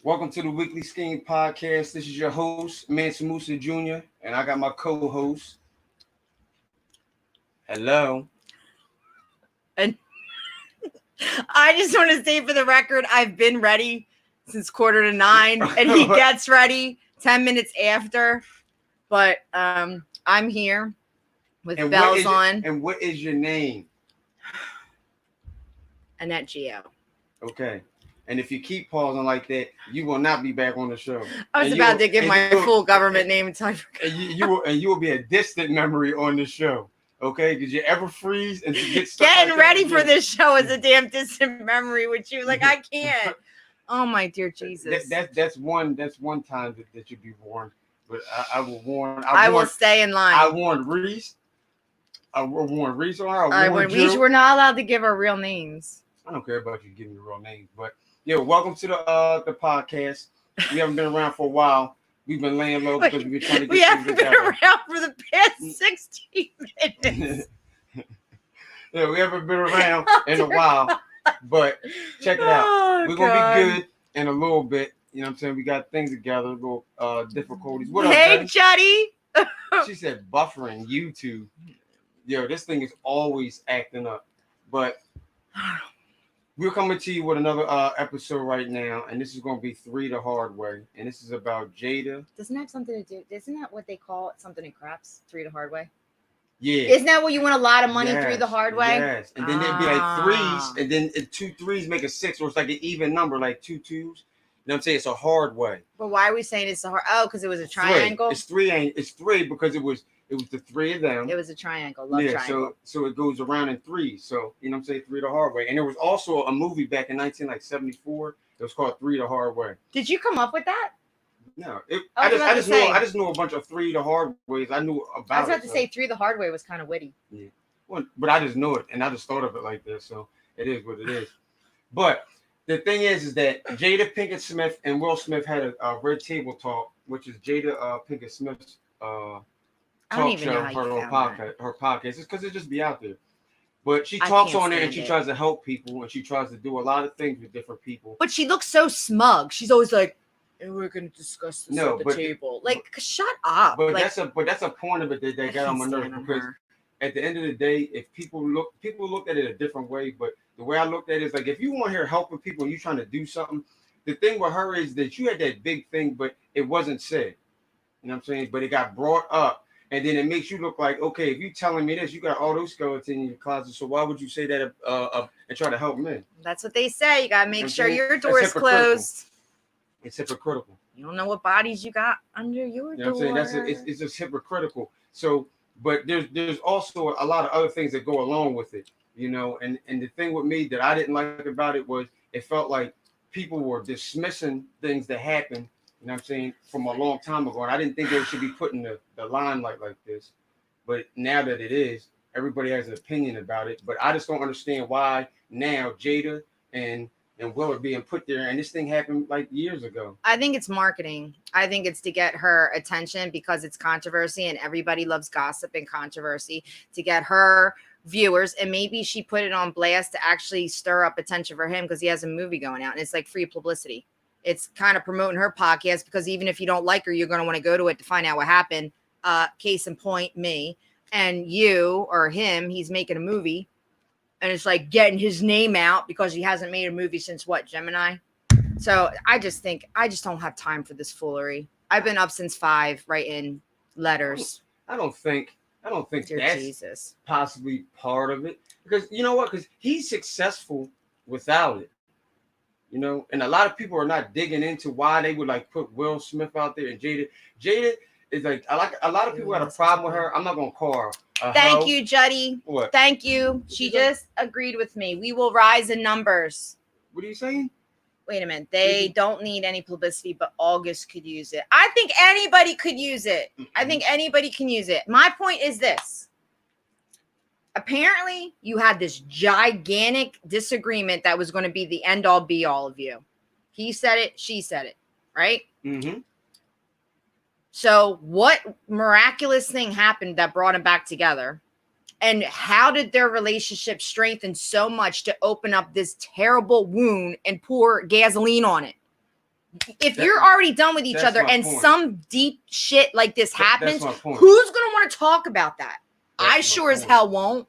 Welcome to the Weekly Skeem podcast. This is your host, Mansa Musa Jr., and I got my co-host. Hello. And I just want to say for the record, I've been ready since 8:45, and he gets ready 10 minutes after. But I'm here with bells on. And what is your name? Annette Gio. Okay. And if you keep pausing like that, you will not be back on the show. I was about to give my full government name and time. And you will be a distant memory on the show. Okay, because you ever freeze and get stuck. Getting ready for this show is a damn distant memory with you. Like I can't. Oh my dear Jesus. That's one time that you'd be warned. But I will warn. I will stay in line. I warned Reese. I warned Reese on her. I warned Reese. We're not allowed to give our real names. I don't care about you giving your real names, but yeah, welcome to the podcast. We haven't been around for a while. We've been laying low because we've been trying to get. We haven't been around for the past 16 minutes. Yeah, we haven't been around in a while, but check it out. We're gonna be good in a little bit. You know what I'm saying? We got things together, little difficulties. What up, hey, Juddy? She said buffering YouTube. Yo, this thing is always acting up. But we're coming to you with another episode right now, and this is going to be 3 the Hard Way, and this is about Jada. Doesn't that have something to do? Isn't that what they call it? Something in craps? 3 the Hard way? Yeah. Isn't that what you win a lot of money 3 the hard way? Yes. And then there'd be like threes, and then 2 threes make a 6, or it's like an even number, like 2 2s. You know what I'm saying? It's a hard way. But why are we saying it's a hard? Oh, because it was a triangle. It's three because it was the 3 of them. It was a triangle. Love triangle. So it goes around in 3. So you know what I'm saying, 3 the Hard Way. And there was also a movie back in 1974. It was called 3 the Hard Way. Did you come up with that? No, I just knew a bunch of 3 the Hard Ways. I knew about it. I was about to say 3 the Hard Way was kind of witty. Yeah. Well, but I just know it, and I just thought of it like this. So it is what it is. But the thing is that Jada Pinkett-Smith and Will Smith had a Red Table Talk, which is Jada Pinkett-Smith's talk show, her podcast. It's because it just be out there. But she talks on there and she tries to help people, and she tries to do a lot of things with different people. But she looks so smug. She's always like, and we're going to discuss this at the table. Like, shut up. But that's a point of it that they got on my nerves, because at the end of the day, if people look at it a different way, but the way I looked at it is like, if you want her helping people and you trying to do something, the thing with her is that you had that big thing, but it wasn't said. You know what I'm saying? But it got brought up, and then it makes you look like, okay, if you telling me this, you got all those skeletons in your closet, so why would you say that and try to help men? That's what they say. You got to make sure your door is closed. It's hypocritical. You don't know what bodies you got under your door. You know what I'm saying? It's just hypocritical. So, but there's also a lot of other things that go along with it, you know. And the thing with me that I didn't like about it was it felt like people were dismissing things that happened, you know what I'm saying, from a long time ago. And I didn't think they should be put in the limelight like this. But now that it is, everybody has an opinion about it. But I just don't understand why now Jada and Will are being put there, and this thing happened like years ago. I think it's marketing. I think it's to get her attention because it's controversy, and everybody loves gossip and controversy, to get her viewers. And maybe she put it on blast to actually stir up attention for him because he has a movie going out, and it's like free publicity. It's kind of promoting her podcast because even if you don't like her, you're going to want to go to it to find out what happened. Case in point, me and you or him, he's making a movie. And it's like getting his name out because he hasn't made a movie since what, Gemini? So I just don't have time for this foolery. I've been up since 5 writing letters. I don't think Dear that's Jesus. Possibly part of it. Because you know what? Because he's successful without it. You know, and a lot of people are not digging into why they would like put Will Smith out there and Jada. Jada is like a lot of people got a problem with her. I'm not gonna call her. Thank you, Juddy. What? Thank you. She just agreed with me. We will rise in numbers. What are you saying? Wait a minute. They don't need any publicity, but August could use it. I think anybody could use it. I think anybody can use it. My point is this. Apparently, you had this gigantic disagreement that was going to be the end all be all of you. He said it. She said it. Right? Mm-hmm. So what miraculous thing happened that brought them back together? And how did their relationship strengthen so much to open up this terrible wound and pour gasoline on it? if you're already done with each other and some deep shit like this happens, who's gonna want to talk about that? I sure as hell won't.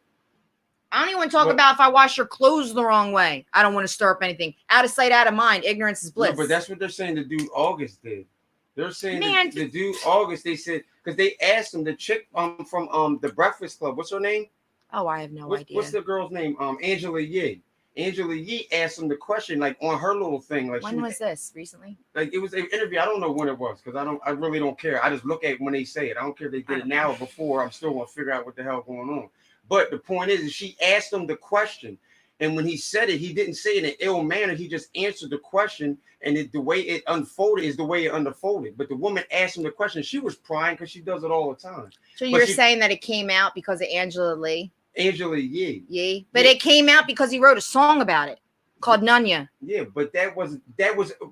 I don't even want to talk about if I wash your clothes the wrong way. I don't want to stir up anything. Out of sight, out of mind. Ignorance is bliss. No, but that's what they're saying the dude August did. They're saying the dude August, they said, because they asked him, the chick from the Breakfast Club, what's her name? Oh, I have no idea. What's the girl's name? Angela Yee. Angela Yee asked him the question, like on her little thing. Like, when was this? Recently? Like, it was an interview. I don't know when it was, because I really don't care. I just look at when they say it. I don't care if they did it now or before. I'm still gonna figure out what the hell going on. But the point is she asked him the question, and when he said it, he didn't say it in an ill manner. He just answered the question, and the way it unfolded is the way it unfolded. But the woman asked him the question. She was crying because she does it all the time. So you're saying that it came out because of Angela Lee? Angela Yee. Yee. But it came out because he wrote a song about it called Nunya. Yeah, but that was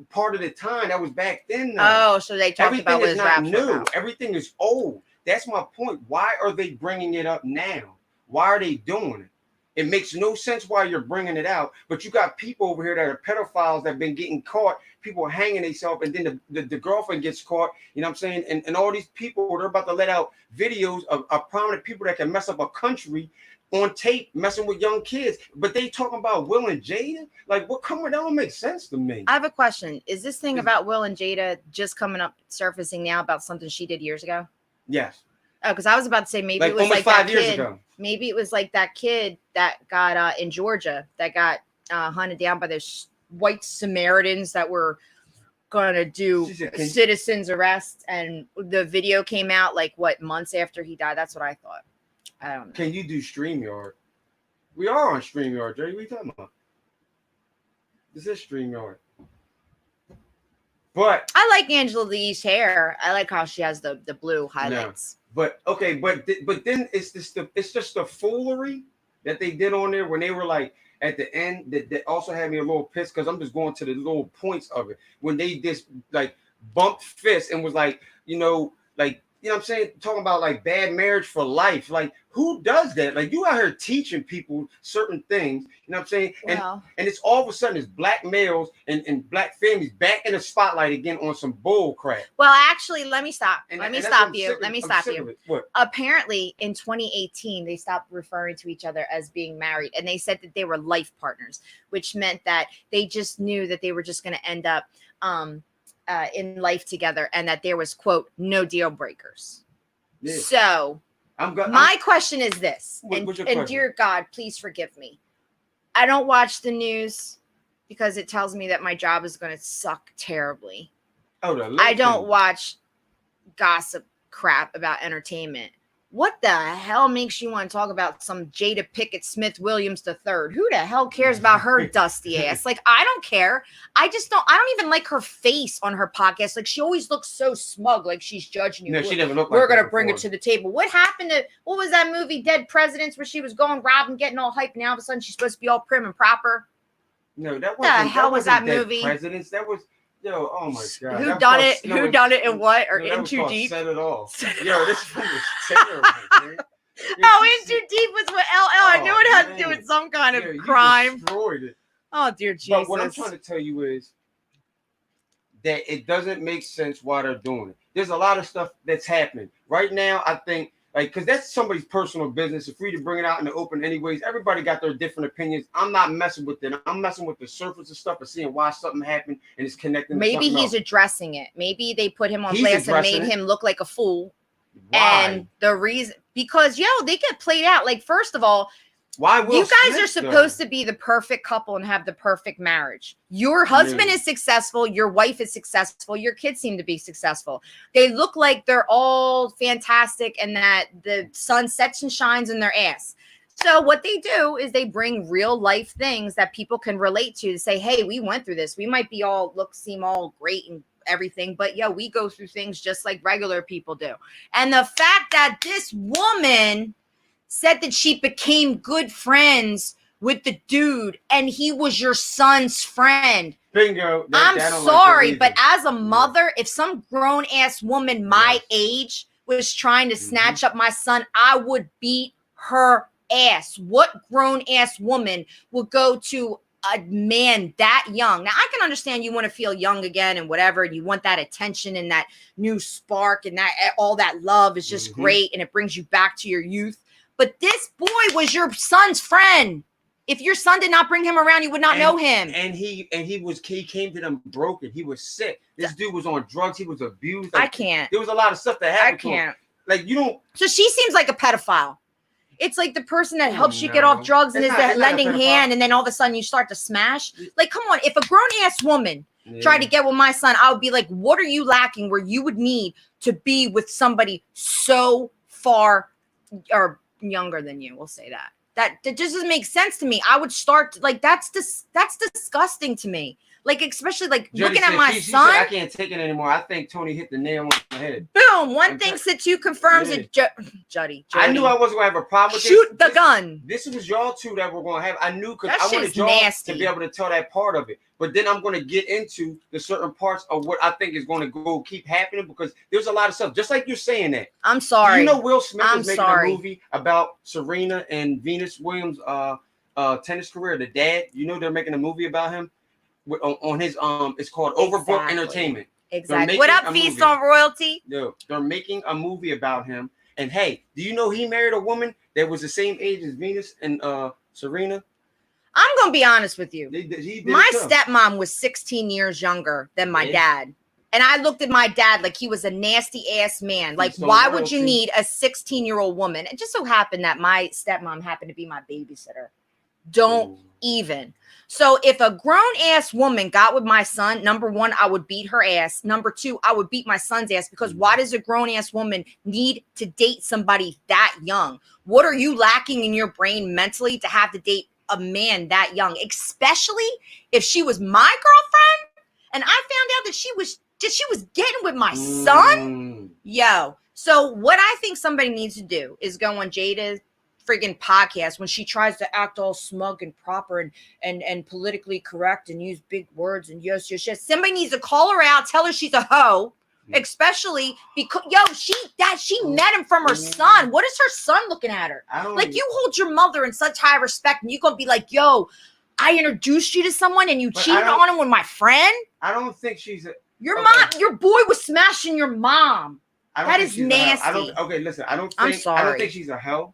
part of the time. That was back then. Oh, so they talked about what his rap was new. Everything is old. That's my point. Why are they bringing it up now? Why are they doing it? It makes no sense why you're bringing it out, but you got people over here that are pedophiles that have been getting caught, people hanging themselves, and then the girlfriend gets caught, you know what I'm saying? And all these people, they're about to let out videos of prominent people that can mess up a country on tape, messing with young kids, but they talking about Will and Jada? Like, what? Come on, that don't make sense to me. I have a question. Is this thing about Will and Jada just coming up, surfacing now about something she did years ago? Yes. Oh, because I was about to say maybe it was like 5 years ago. Maybe it was like that kid that got in Georgia that got hunted down by those white Samaritans that were gonna do citizens arrest, and the video came out like what, months after he died. That's what I thought. I don't know. Can you do StreamYard? We are on StreamYard, Jerry. What are you talking about? This is StreamYard. But I like Angela Lee's hair. I like how she has the blue highlights. No. But okay, but then it's just the foolery that they did on there when they were like at the end that also had me a little pissed, because I'm just going to the little points of it when they just like bumped fists and was like, you know what I'm saying, talking about like bad marriage for life. Like, who does that? Like, you out here teaching people certain things, you know what I'm saying? And it's all of a sudden it's black males and black families back in the spotlight again on some bull crap. Well, actually, let me stop. Let me stop you. What? Apparently in 2018, they stopped referring to each other as being married, and they said that they were life partners, which meant that they just knew that they were just going to end up in life together, and that there was, quote, no deal breakers. Yeah. So my question is this, and dear God, please forgive me. I don't watch the news because it tells me that my job is going to suck terribly. I don't watch gossip crap about entertainment. What the hell makes you want to talk about some Jada Pinkett-Smith Williams III? Who the hell cares about her dusty ass? Like, I don't care. I don't even like her face on her podcast. Like, she always looks so smug, like she's judging you. No, she never looked like We're going to bring it to the table. What happened to, what was that movie, Dead Presidents, where she was going robbing, getting all hyped, and all of a sudden she's supposed to be all prim and proper? No, that wasn't. The hell was that movie? Presidents, that was. Yo, oh my God. Who done it? Who done it and what? Or In Too Deep? Set It Off. Yo, this film was terrible, man. In Too Deep was with LL. I knew it had to do with some kind of crime. You destroyed it. Oh, dear Jesus. But what I'm trying to tell you is that it doesn't make sense why they're doing it. There's a lot of stuff that's happening. Right now, I think, like, because that's somebody's personal business. It's free to bring it out in the open anyways. Everybody got their different opinions. I'm not messing with it. I'm messing with the surface of stuff and seeing why something happened, and it's connecting. Maybe he's addressing it. Maybe they put him on blast and made him look like a fool. Why? And the reason, because, they get played out. Like, first of all, why you guys are supposed to be the perfect couple and have the perfect marriage. Your husband is successful. Your wife is successful. Your kids seem to be successful. They look like they're all fantastic and that the sun sets and shines in their ass. So what they do is they bring real life things that people can relate to say, hey, we went through this. We might be seem all great and everything, but we go through things just like regular people do. And the fact that this woman said that she became good friends with the dude and he was your son's friend. Bingo. I'm sorry, but as a mother, if some grown ass woman my age was trying to snatch up my son, I would beat her ass. What grown ass woman would go to a man that young. Now, I can understand you want to feel young again and whatever, and you want that attention and that new spark and that all that love is just great and it brings you back to your youth. But this boy was your son's friend. If your son did not bring him around, you would not know him. And he came to them broken. He was sick. This dude was on drugs. He was abused. Like, I can't. There was a lot of stuff that happened. I can't. Like, you don't. So she seems like a pedophile. It's like the person that helps you get off drugs and is that lending hand, and then all of a sudden you start to smash. Like, come on. If a grown ass woman tried to get with my son, I would be like, what are you lacking where you would need to be with somebody so far or younger than you? We'll say that. That just doesn't make sense to me. I would start like that's disgusting to me. Like, especially like Jody looking at my she son. said, I can't take it anymore. I think Tony hit the nail on the head. Boom. One thinks that two confirms it. Jody. I knew I wasn't gonna have a problem with Shoot the gun. This was y'all two that were gonna have. I knew because That I shit wanted is y'all nasty. to be able to tell that part of it. But then I'm gonna get into the certain parts of what I think is gonna go keep happening because there's a lot of stuff. Just like you're saying that. I'm sorry. You know, Will Smith is making sorry. a movie about Serena and Venus Williams' tennis career. The dad. You know, they're making a movie about him. On his it's called Overbooked Entertainment. Exactly. What up, Feast on Royalty? No, they're making a movie about him. And hey, do you know he married a woman that was the same age as Venus and Serena? I'm gonna be honest with you. My stepmom stepmom was 16 years younger than my dad. And I looked at my dad like he was a nasty ass man. Like, why would you need a 16-year-old woman? It just so happened that my stepmom happened to be my babysitter. Don't even. So if a grown ass woman got with my son, number one, I would beat her ass. Number two, I would beat my son's ass because why does a grown ass woman need to date somebody that young? What are you lacking in your brain mentally to have to date a man that young? Especially if she was my girlfriend and I found out that she was getting with my son. Yo. So what I think somebody needs to do is go on Jada's friggin' podcast when she tries to act all smug and proper and politically correct and use big words and yes. Somebody needs to call her out, tell her she's a hoe, especially because she met him from her son. What is her son looking at her? Like, you hold your mother in such high respect and you gonna be like, yo, I introduced you to someone and you cheated on him with my friend? I don't think she's your mom, your boy was smashing your mom. That is nasty. Listen, I don't think she's a hoe.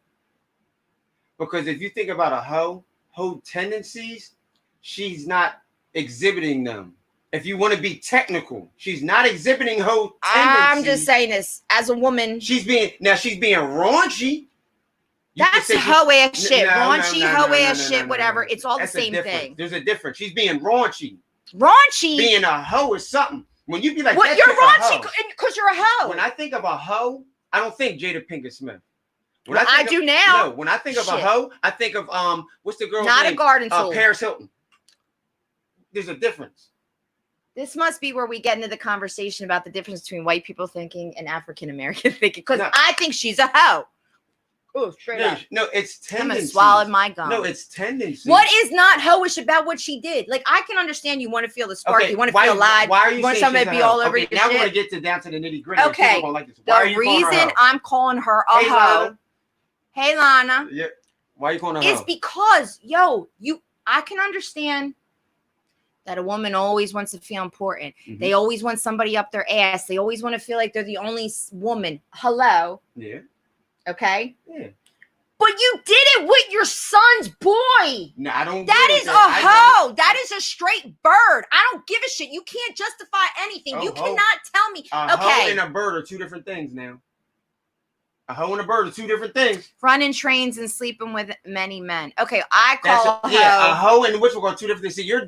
Because if you think about a hoe tendencies, she's not exhibiting them. If you want to be technical, she's not exhibiting hoe tendencies. I'm just saying this as a woman. She's being raunchy. That's hoe ass shit. Raunchy, hoe ass shit, whatever. It's all the same thing. There's a difference. She's being raunchy. Raunchy. Being a hoe is something. When you be like, what, you're raunchy because you're a hoe. When I think of a hoe, I don't think Jada Pinkett-Smith. I do now. No, when I think of a hoe, I think of what's the girl's name? Not a garden tool. Paris Hilton. There's a difference. This must be where we get into the conversation about the difference between white people thinking and African American thinking. Because I think she's a hoe. Oh, straight up. No, it's tendencies. I'm gonna swallow my gum. No, it's tendencies. What is not hoish about what she did? Like, I can understand you want to feel the spark, you want to feel alive. Why are you want somebody to be all over your now shit? we're gonna get down to the nitty gritty. Okay. Like this. The reason I'm calling her a hoe. Hey, Lana. Yeah. Why are you calling her It's because, I can understand that a woman always wants to feel important. Mm-hmm. They always want somebody up their ass. They always want to feel like they're the only woman. Hello. Yeah. Okay. Yeah. But you did it with your son's boy. No, I don't. That is a hoe. That is a straight bird. I don't give a shit. You can't justify anything. You cannot tell me. A hoe and a bird are two different things now. A hoe and a bird are two different things. Running trains and sleeping with many men. Okay, I call a hoe and which are two different things. See, your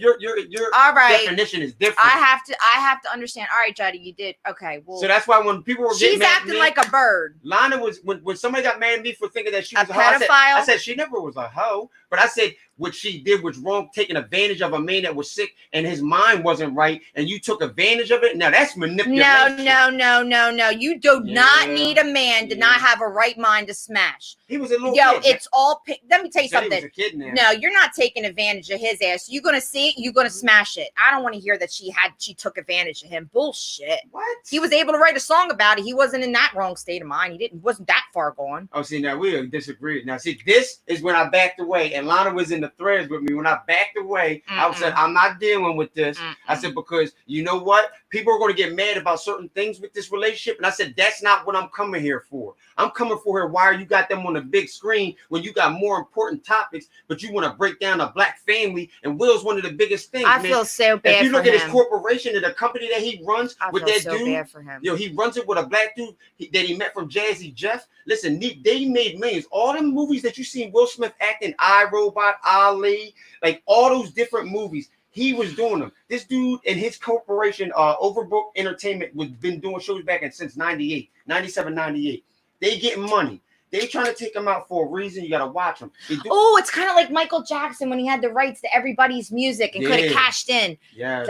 all right. definition is different. I have to understand. All right, Jada, you did. Okay, well. So that's why when people were getting mad acting like a bird. Lana was when somebody got mad at me for thinking that she was a pedophile. I said she never was a hoe, but I said what she did was wrong, taking advantage of a man that was sick and his mind wasn't right, and you took advantage of it. Now that's manipulation. No. You do not need a man to not have a right mind to smash. He was a little kid. It's all. Let me tell you something. He was a kid now. No, you're not taking advantage of his ass. You're gonna see it. You're gonna smash it. I don't want to hear that she took advantage of him. Bullshit. What? He was able to write a song about it. He wasn't in that wrong state of mind. He wasn't that far gone. Oh, see, now we disagree. Now, see, this is when I backed away, and Lana was in the threads with me. When I backed away, I said, I'm not dealing with this. I said, because you know what? People are going to get mad about certain things with this relationship. And I said, that's not what I'm coming here for. I'm coming for here. Why are you got them on the big screen when you got more important topics, but you want to break down a black family? And Will's one of the biggest things. I feel so bad. If you look for at him. his corporation and the company that he runs I with feel that so dude, bad for him. yo, he runs it with a black dude that he met from Jazzy Jeff. Listen, they made millions. All them movies that you seen Will Smith acting, I, Robot, Ali, like all those different movies, he was doing them. This dude and his corporation, Overbook Entertainment, was been doing shows back in since 98, 97, 98. They getting money. They trying to take him out for a reason. You got to watch them. Oh, it's kind of like Michael Jackson when he had the rights to everybody's music and could have cashed in. Yeah.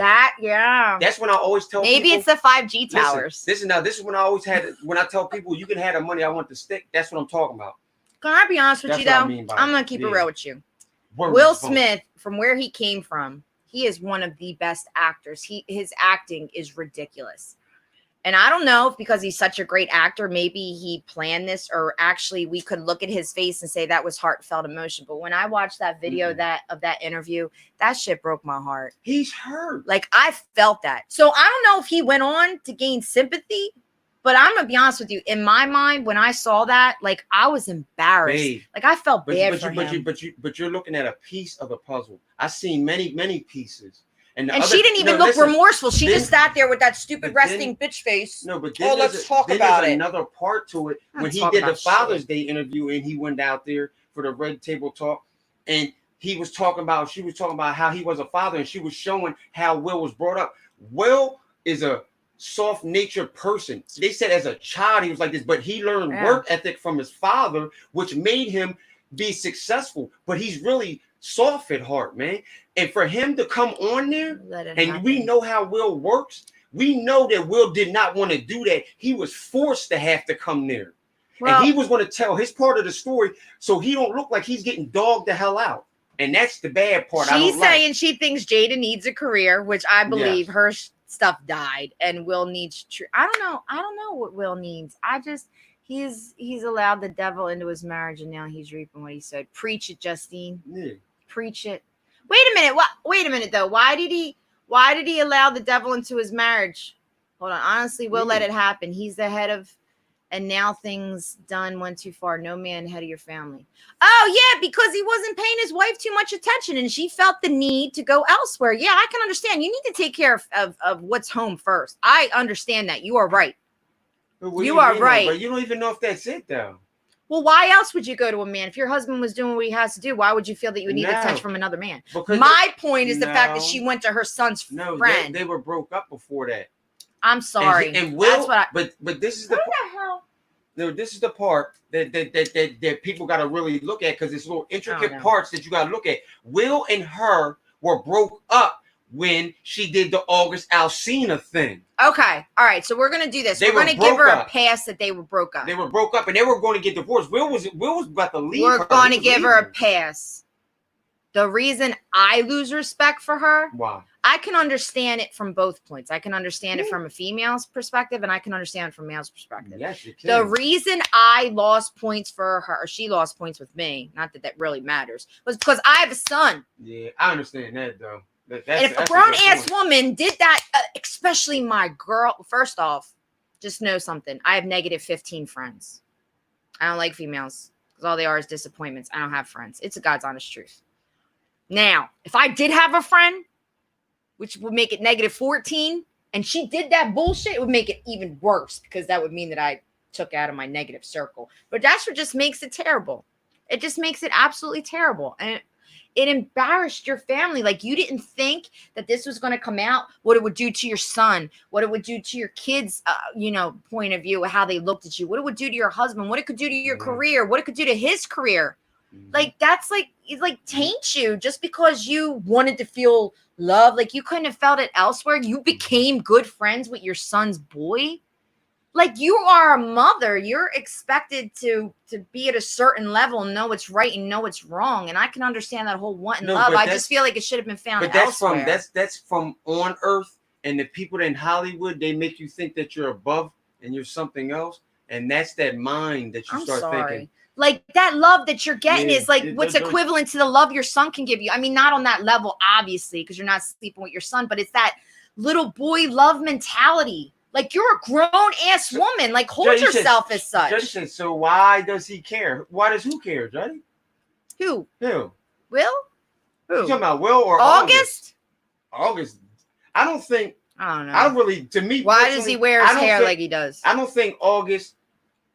That's when I always tell maybe people, it's the 5G towers. This is when I always had, when I tell people you can have the money I want to stick. That's what I'm talking about. Can I be honest with That's you, though? what I mean by I'm going it. to keep it real with you. Word Will is Smith, from where he came from, he is one of the best actors. His acting is ridiculous. And I don't know if because he's such a great actor, maybe he planned this, or actually we could look at his face and say that was heartfelt emotion. But when I watched that video of that interview, that shit broke my heart. He's hurt. Like, I felt that. So I don't know if he went on to gain sympathy, but I'm gonna be honest with you. In my mind, when I saw that, like, I was embarrassed. Babe, like, I felt bad for him. But you're looking at a piece of the puzzle. I've seen many pieces. And she didn't even look remorseful. She just sat there with that stupid resting bitch face. No, but let's talk about it. Another part to it. When he did the Father's Day interview and he went out there for the Red Table Talk, and she was talking about how he was a father, and she was showing how Will was brought up. Will is a soft-natured person. They said as a child he was like this, but he learned work ethic from his father, which made him be successful. But he's really soft at heart, man. And for him to come on there, and we know how Will works, we know that Will did not want to do that. He was forced to have to come there. Well, and he was going to tell his part of the story so he don't look like he's getting dogged the hell out. And that's the bad part. She's saying she thinks Jada needs a career, which I believe her stuff died, and Will needs I don't know what Will needs. He's allowed the devil into his marriage, and now he's reaping what he said. Preach it, Justine. Yeah. Preach it. Wait a minute. Wait a minute though. Why did he allow the devil into his marriage? Hold on. Honestly, Will let it happen. He's the head of, and now things went too far. No man head of your family. Oh yeah, because he wasn't paying his wife too much attention, and she felt the need to go elsewhere. Yeah, I can understand. You need to take care of what's home first. I understand that. You are right. You are right. But you don't even know if that's it though. Well, why else would you go to a man? If your husband was doing what he has to do, why would you feel that you would need attention from another man? My point is the fact that she went to her son's friend. They were broke up before that. I'm sorry. And Will, but this is the part. No, this is the part that people got to really look at, because it's little intricate parts that you got to look at. Will and her were broke up when she did the August Alsina thing. Okay. All right. So we're going to do this. We're going to give her a pass that they were broke up. They were broke up and they were going to get divorced. Will was about to leave. We're going to give her a pass. The reason I lose respect for her. Why? I can understand it from both points. I can understand it from a female's perspective, and I can understand it from a male's perspective. Yes, you can. The reason I lost points for her, or she lost points with me, not that really matters, was because I have a son. Yeah, I understand that though. And if a grown-ass woman did that, especially my girl, first off, just know something. I have negative 15 friends. I don't like females because all they are is disappointments. I don't have friends. It's a God's honest truth. Now, if I did have a friend, which would make it negative 14, and she did that bullshit, it would make it even worse, because that would mean that I took out of my negative circle. But that's what just makes it terrible. It just makes it absolutely terrible. And it embarrassed your family. Like, you didn't think that this was going to come out, what it would do to your son, what it would do to your kids, point of view, how they looked at you, what it would do to your husband, what it could do to your career, what it could do to his career. Like, that's like, it like taints you just because you wanted to feel love. Like, you couldn't have felt it elsewhere. You became good friends with your son's boy. Like, you are a mother. You're expected to be at a certain level and know what's right and know what's wrong. And I can understand that whole wanting love. I just feel like it should have been found elsewhere. That's from on earth. And the people in Hollywood, they make you think that you're above and you're something else. And that's that mind that you start thinking. Like that love that you're getting is like what's they're equivalent to the love your son can give you. I mean, not on that level, obviously, because you're not sleeping with your son, but it's that little boy love mentality. Like you're a grown ass woman. Like hold Juddy yourself says, as such. Juddy says, so why does he care? Why does who care, Juddy? Who? Who? Will? You Who? talking about Will or August? August. I don't think. I don't know. I don't really. To me, why does he wear his hair like he does? I don't think August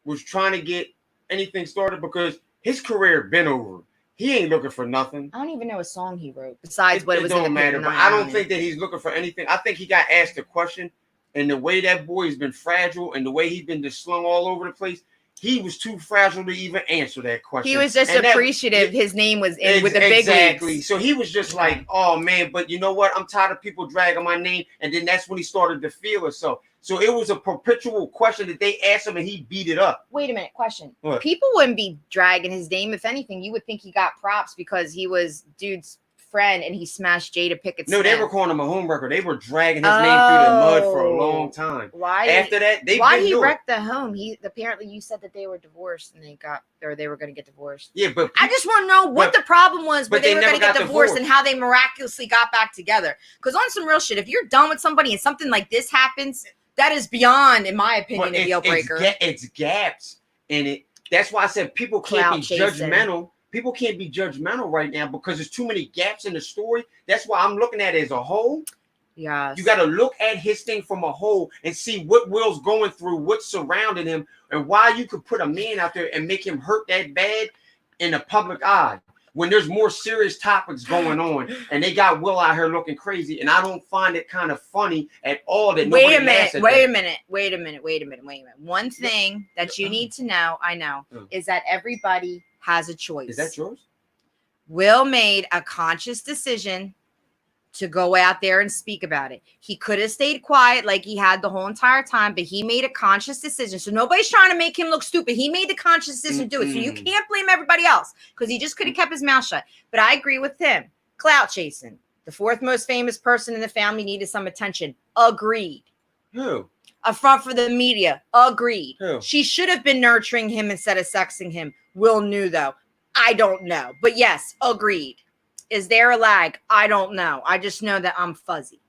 was trying to get anything started because his career been over. He ain't looking for nothing. I don't even know a song he wrote besides what it was. It don't matter. But I don't think that he's looking for anything. I think he got asked a question, and the way that boy's been fragile, and the way he's been just slung all over the place. He was too fragile to even answer that question. He was just appreciative. His name was in with the big leagues. So he was just like, oh man, but you know what? I'm tired of people dragging my name. And then that's when he started to feel it. So it was a perpetual question that they asked him and he beat it up. Wait a minute, question. What? People wouldn't be dragging his name. If anything, you would think he got props because he was dude's friend and he smashed Jada Pinkett-Smith. No, they were calling him a homewrecker. They were dragging his name through the mud for a long time. Why? After that, why he wrecked the home? He apparently you said that they were divorced and they were going to get divorced. Yeah, but I just want to know what the problem was when they were going to get divorced and how they miraculously got back together. Because on some real shit, if you're done with somebody and something like this happens, that is beyond, in my opinion, a deal breaker. It's gaps in it. That's why I said people can't be judgmental. People can't be judgmental right now because there's too many gaps in the story. That's why I'm looking at it as a whole. Yeah. You got to look at his thing from a whole and see what Will's going through, what's surrounding him, and why you could put a man out there and make him hurt that bad in the public eye when there's more serious topics going on and they got Will out here looking crazy. And I don't find it kind of funny at all that Wait a minute. One thing that you need to know, is that everybody has a choice. Is that yours? Will made a conscious decision to go out there and speak about it. He could have stayed quiet like he had the whole entire time, but he made a conscious decision. So nobody's trying to make him look stupid. He made the conscious decision to do it. So you can't blame everybody else because he just could have kept his mouth shut. But I agree with him. Clout chasing. The fourth most famous person in the family needed some attention. Agreed. Who? A front for the media. Agreed. Who? She should have been nurturing him instead of sexing him. Will knew though. I don't know. But yes, agreed. Is there a lag? I don't know. I just know that I'm fuzzy.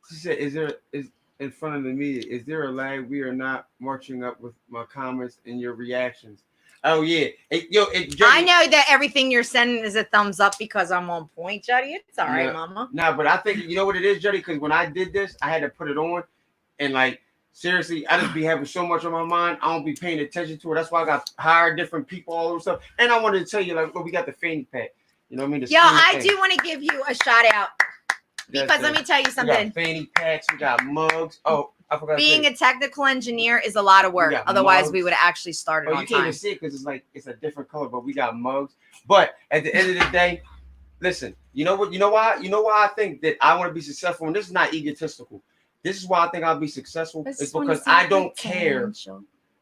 She said, is in front of the media, is there a lag? We are not marching up with my comments and your reactions. Oh, yeah. I know that everything you're sending is a thumbs up because I'm on point, Juddy. It's all right, mama. No, but I think, you know what it is, Juddy? Because when I did this, I had to put it on. And, like, seriously, I just be having so much on my mind. I don't be paying attention to it. That's why I got hired different people, all over stuff. And I wanted to tell you, like, look, we got the fanny pack. You know what I mean? I do want to give you a shout out. Because let me tell you something. We got fanny packs. We got mugs. Oh, I forgot. Being a technical engineer is a lot of work. Otherwise, we would have actually started on time. You can't even see it because it's a different color, but we got mugs. But at the end of the day, listen, you know what? You know why I think that I want to be successful? And this is not egotistical. This is why I think I'll be successful. It's because I don't care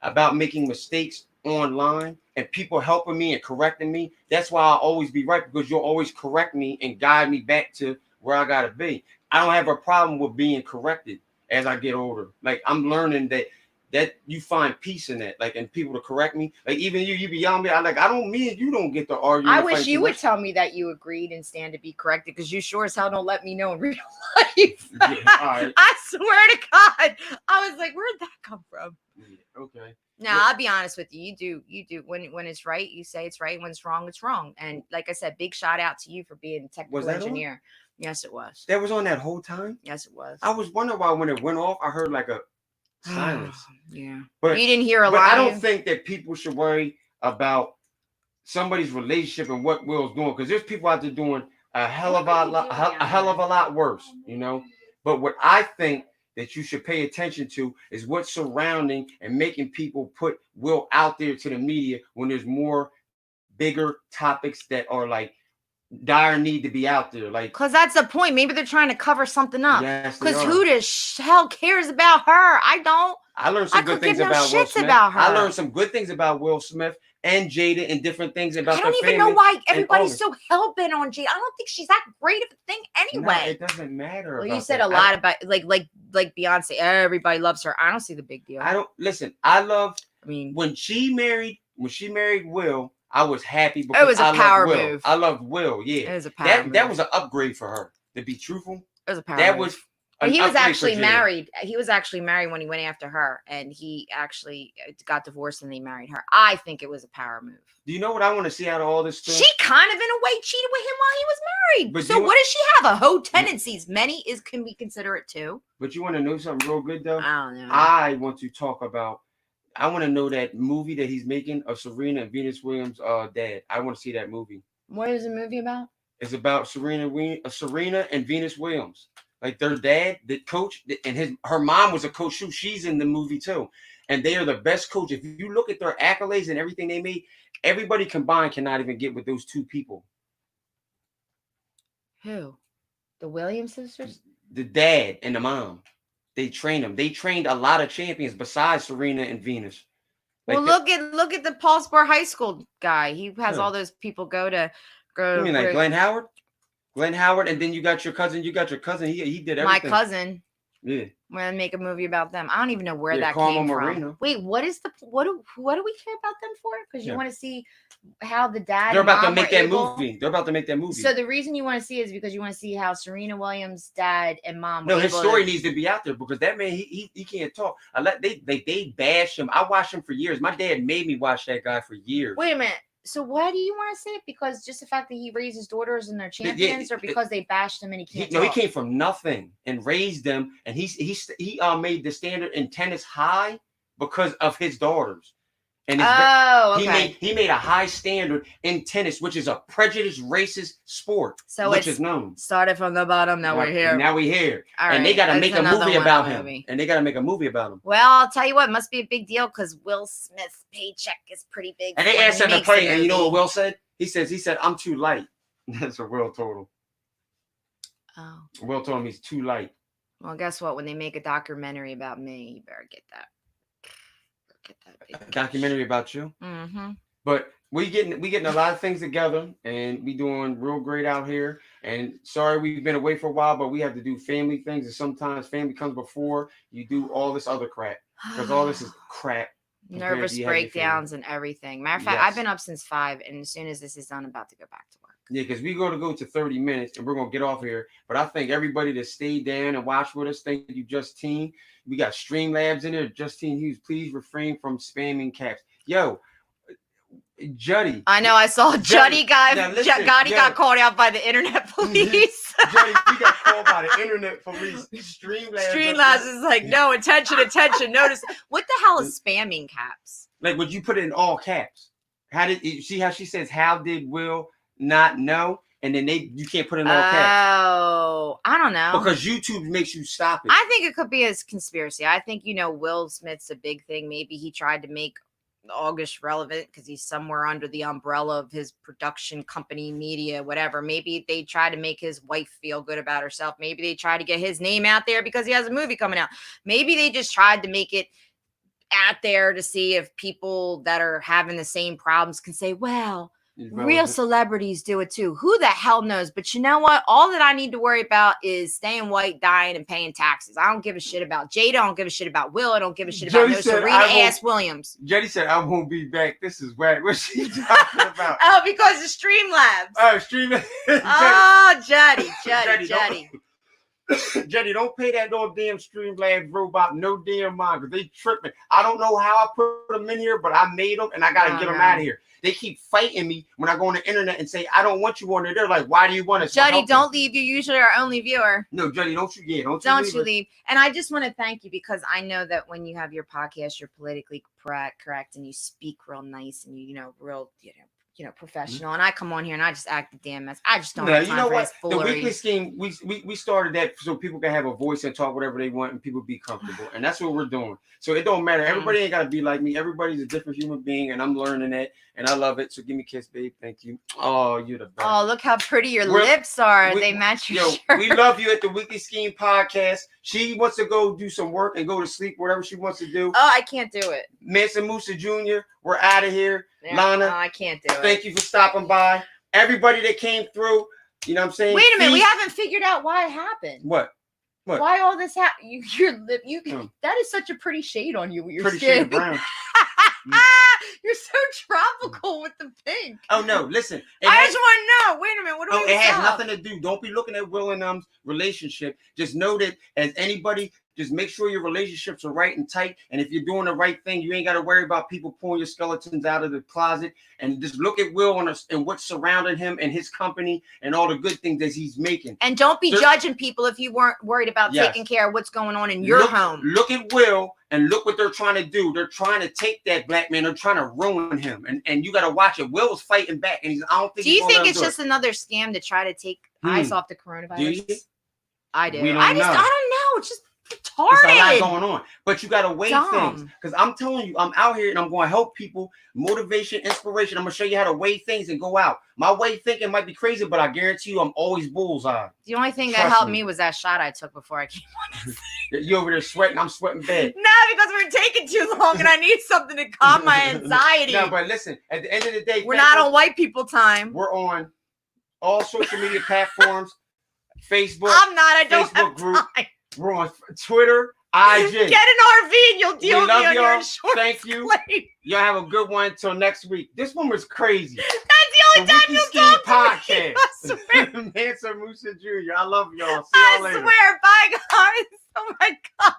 about making mistakes online and people helping me and correcting me. That's why I'll always be right, because you'll always correct me and guide me back to where I gotta be. I don't have a problem with being corrected as I get older. Like I'm learning that you find peace in that, like, and people to correct me. Like even you be yelling me. I don't mean you don't get to argue. I wish you would tell me that you agreed and stand to be corrected, because you sure as hell don't let me know in real life. Yeah, all right. I swear to God, I was like, where'd that come from? Yeah, okay. Now, I'll be honest with you. You do. When it's right, you say it's right. When it's wrong, it's wrong. And like I said, big shout out to you for being a technical engineer. On? Yes, it was. That was on that whole time? Yes, it was. I was wondering why when it went off, I heard like a silence. Yeah. But you didn't hear a lot. But I don't think that people should worry about somebody's relationship and what Will's doing, because there's people out there doing a hell of a lot worse, you know. But what I think that you should pay attention to is what's surrounding and making people put Will out there to the media when there's more bigger topics that are like dire need to be out there. Like, because that's the point. Maybe they're trying to cover something up. Yes, because who the hell cares about her? I don't. I learned some good things about Will Smith. I learned some good things about Will Smith and Jada and different things about their family. I don't even know why everybody's so hell-bent on Jada. I don't think she's that great of a thing anyway. No, it doesn't matter. Well, you said a lot about like Beyonce. Everybody loves her. I don't see the big deal. I mean, when she married when she married Will, I was happy because It was a power Will. move. I loved Will. Yeah, It was a power move. That was an upgrade for her. To be truthful, it was a power that move. was. But he was upgrade for actually Jada. married. He was actually married when he went after her, and he actually got divorced and they married her. I think it was a power move. Do you know what I want to see out of all this? She kind of, in a way, cheated with him while he was married. But so what does she have? A hoe tendencies. Many can be considerate too. But you want to know something real good though? I don't know. I want to talk about. I want to know that movie that he's making of Serena and Venus Williams' dad. I want to see that movie. What is the movie about? It's about Serena and Venus Williams. Like their dad, the coach, and her mom was a coach too. She's in the movie too, and they are the best coach. If you look at their accolades and everything they made, everybody combined cannot even get with those two people. Who? The Williams sisters? The dad and the mom. They trained them. They trained a lot of champions besides Serena and Venus. Like look at the Paul Sport High School guy. He has all those people go. You mean like Glenn Howard? Glenn Howard, and then you got your cousin. He did everything. My cousin. Yeah. We're gonna make a movie about them. I don't even know where that came from. Wait, what do we care about them for? Because you want to see how the dad. They're about to make that movie. They're about to make that movie. So the reason you want to see is because you want to see how Serena Williams' dad and mom. No, his story needs to be out there because that man he can't talk. They bash him. I watched him for years. My dad made me watch that guy for years. Wait a minute. So why do you want to see it? Because just the fact that he raised his daughters and they're champions, or because they bashed him and he can't talk? No, he came from nothing and raised them, and he made the standard in tennis high because of his daughters. And he made a high standard in tennis, which is a prejudiced, racist sport, so which is known. Started from the bottom. Now we're here. Now we're here, right, and they got to make a movie about him. And they got to make a movie about him. Well, I'll tell you what, it must be a big deal because Will Smith's paycheck is pretty big. And they asked him to play, and you know what Will said? He said, "I'm too light." That's what Will told him. Oh. Will told him he's too light. Well, guess what? When they make a documentary about me, you better get that. A documentary about you. Mm-hmm. But we getting a lot of things together, and we doing real great out here. And sorry we've been away for a while, but we have to do family things, and sometimes family comes before you do all this other crap, because all this is crap. Nervous breakdowns and everything. Matter of fact, I've been up since 5, and as soon as this is done, I'm about to go back to work. Yeah, because we go to 30 minutes, and we're gonna get off here. But I thank everybody that stayed down and watched with us. Thank you, Justine. We got Streamlabs in there. Justine Hughes, please refrain from spamming caps. Yo, Juddy. I know. I saw Juddy got called out by the internet police. Juddy, we got called by the internet police. Streamlabs is like, no, attention. Notice. What the hell is spamming caps? Like, would you put it in all caps? How did you see how she says, how did Will not know? And then you can't put it in all caps. Oh, I don't know. Because YouTube makes you stop it. I think it could be a conspiracy. I think, Will Smith's a big thing. Maybe he tried to make August relevant because he's somewhere under the umbrella of his production company, media, whatever. Maybe they try to make his wife feel good about herself. Maybe they try to get his name out there because he has a movie coming out. Maybe they just tried to make it out there to see if people that are having the same problems can say, well, real celebrities do it too. Who the hell knows? But you know what? All that I need to worry about is staying white, dying, and paying taxes. I don't give a shit about Jada. I don't give a shit about Will. I don't give a shit about Serena Williams. Jody said, I won't be back. This is whack. What's she talking about? Oh, because of Streamlabs. Oh, Streamlabs. Oh, Juddy. Juddy, don't pay that little damn Streamlabs robot no damn mind because they tripping. I don't know how I put them in here, but I made them and I got to get them out of here. They keep fighting me when I go on the internet and say, I don't want you on there. They're like, why do you want us? Juddy, don't leave. You're usually our only viewer. No, Juddy, don't you leave. And I just want to thank you because I know that when you have your podcast, you're politically correct and you speak real nice and real, professional. And I come on here and I just act a damn mess. I just don't have time for this foolery. The Weekly Scheme, we started that so people can have a voice and talk whatever they want and people be comfortable. And that's what we're doing. So it don't matter. Everybody ain't got to be like me. Everybody's a different human being and I'm learning that. And I love it. So give me a kiss, babe. Thank you. Oh, you're the best. Oh, look how pretty your lips are. They match your shirt. We love you at the Weekly Scheme podcast. She wants to go do some work and go to sleep, whatever she wants to do. Oh, I can't do it. Manson Musa Jr., we're out of here. Yeah, Lana, no, I can't do it. Thank you for stopping by. Everybody that came through, you know what I'm saying? Wait a minute. We haven't figured out why it happened. What? Why all this happened? That is such a pretty shade on you with your pretty skin. Shade of brown. You're so tropical with the pink. Oh no, listen. I just want to know. Wait a minute. What do we it has nothing to do. Don't be looking at Will and relationship. Just know that as anybody, just make sure your relationships are right and tight. And if you're doing the right thing, you ain't got to worry about people pulling your skeletons out of the closet. And just look at Will and what's surrounding him and his company and all the good things that he's making. And don't be judging people if you weren't worried about taking care of what's going on in your home. Look at Will and look what they're trying to do. They're trying to take that black man. They're trying to ruin him. And you got to watch it. Will's fighting back. And I don't think. Do you think it's just another scam to try to take eyes off the coronavirus? Do you? I do. I don't know. It's just retarded. There's a lot going on, but you got to weigh things. Because I'm telling you, I'm out here and I'm going to help people. Motivation, inspiration. I'm going to show you how to weigh things and go out. My way of thinking might be crazy, but I guarantee you I'm always bullseye. The only thing that helped me was that shot I took before I came on. You over there sweating. I'm sweating bad. No, because we're taking too long and I need something to calm my anxiety. No, but listen, at the end of the day, we're not on white people time. We're on all social media platforms. Facebook. I'm not. I don't Facebook have group. Time. We're on Twitter, IG. Get an RV and you'll deal with me on your insurance. Thank you. Y'all have a good one until next week. This one was crazy. That's the only time you'll talk to me. I swear. Manson Musa Jr. I love y'all. See y'all later. I swear. Bye, guys. Oh my God.